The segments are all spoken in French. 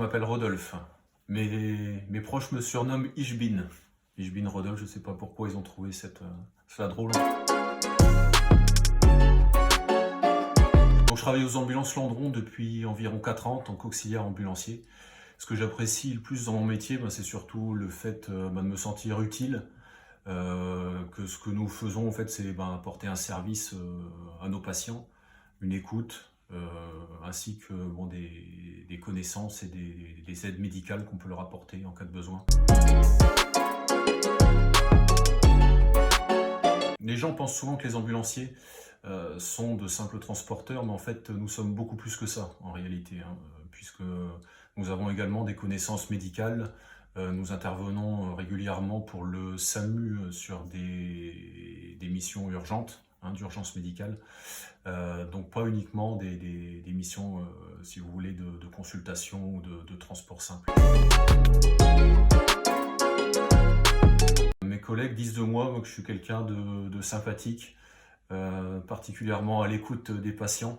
m'appelle Rodolphe. Mes proches me surnomment Ishbin. Ishbin Rodolphe, je ne sais pas pourquoi ils ont trouvé cela drôle. Donc, je travaille aux ambulances Landron depuis environ 4 ans en tant qu'auxiliaire ambulancier. Ce que j'apprécie le plus dans mon métier, c'est surtout le fait de me sentir utile. Que ce que nous faisons, en fait, c'est apporter un service à nos patients, une écoute, ainsi que des connaissances et des aides médicales qu'on peut leur apporter en cas de besoin. Les gens pensent souvent que les ambulanciers sont de simples transporteurs, mais en fait nous sommes beaucoup plus que ça en réalité, puisque nous avons également des connaissances médicales. Nous intervenons régulièrement pour le SAMU sur des missions urgentes, d'urgence médicale. Donc pas uniquement des missions, si vous voulez, de consultation ou de transport simple. Mes collègues disent de moi que je suis quelqu'un de sympathique, particulièrement à l'écoute des patients,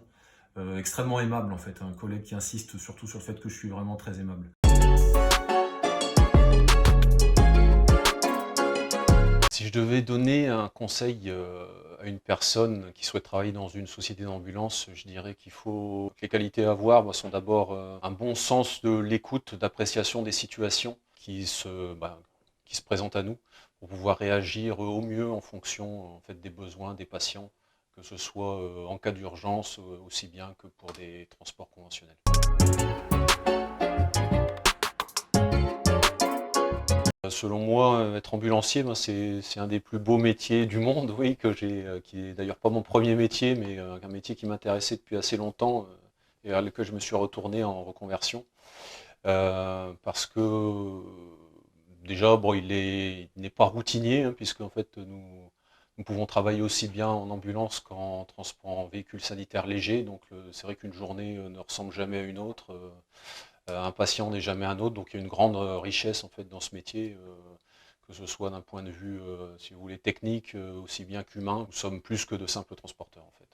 extrêmement aimable en fait, un collègue qui insiste surtout sur le fait que je suis vraiment très aimable. Si je devais donner un conseil à une personne qui souhaite travailler dans une société d'ambulance, je dirais que les qualités à avoir sont d'abord un bon sens de l'écoute, d'appréciation des situations qui se présentent à nous, pour pouvoir réagir au mieux en fonction des besoins des patients, que ce soit en cas d'urgence aussi bien que pour des transports conventionnels. Selon moi, être ambulancier, c'est un des plus beaux métiers du monde, oui, qui est d'ailleurs pas mon premier métier, mais un métier qui m'intéressait depuis assez longtemps et à lequel je me suis retourné en reconversion. Parce que déjà, il n'est pas routinier, puisque en fait, nous pouvons travailler aussi bien en ambulance qu'en transport en véhicule sanitaire léger. Donc c'est vrai qu'une journée ne ressemble jamais à une autre. Un patient n'est jamais un autre, donc il y a une grande richesse en fait dans ce métier, que ce soit d'un point de vue, si vous voulez, technique, aussi bien qu'humain. Nous sommes plus que de simples transporteurs en fait.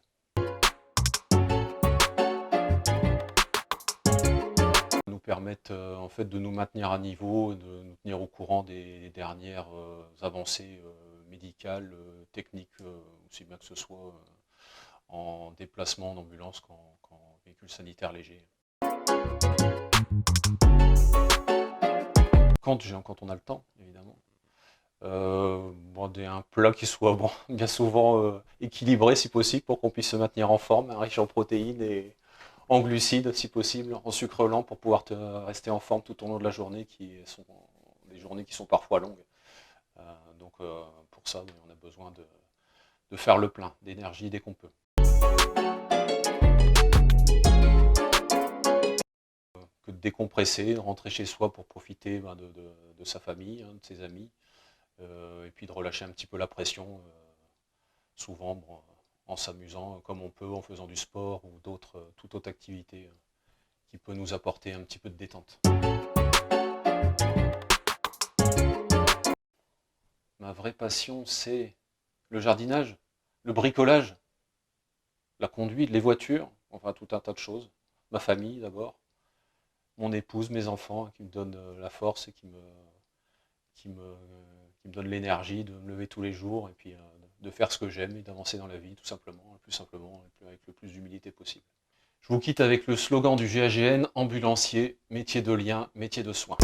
Nous permettent en fait de nous maintenir à niveau, de nous tenir au courant des dernières avancées médicales, techniques, aussi bien que ce soit en déplacement en ambulance qu'en véhicule sanitaire léger. Quand on a le temps, évidemment. Un plat qui soit bien souvent équilibré si possible, pour qu'on puisse se maintenir en forme, riche en protéines et en glucides si possible, en sucre lent, pour pouvoir rester en forme tout au long de la journée, qui sont des journées qui sont parfois longues. Pour ça, on a besoin de faire le plein d'énergie dès qu'on peut. Que de décompresser, de rentrer chez soi pour profiter de sa famille, de ses amis, et puis de relâcher un petit peu la pression, souvent en s'amusant comme on peut, en faisant du sport ou toute autre activité qui peut nous apporter un petit peu de détente. Ma vraie passion, c'est le jardinage, le bricolage, la conduite, les voitures, enfin tout un tas de choses. Ma famille d'abord. Mon épouse, mes enfants, qui me donnent la force et qui me donnent l'énergie de me lever tous les jours et puis de faire ce que j'aime et d'avancer dans la vie, tout simplement, avec le plus d'humilité possible. Je vous quitte avec le slogan du GAGN, ambulancier, métier de lien, métier de soin.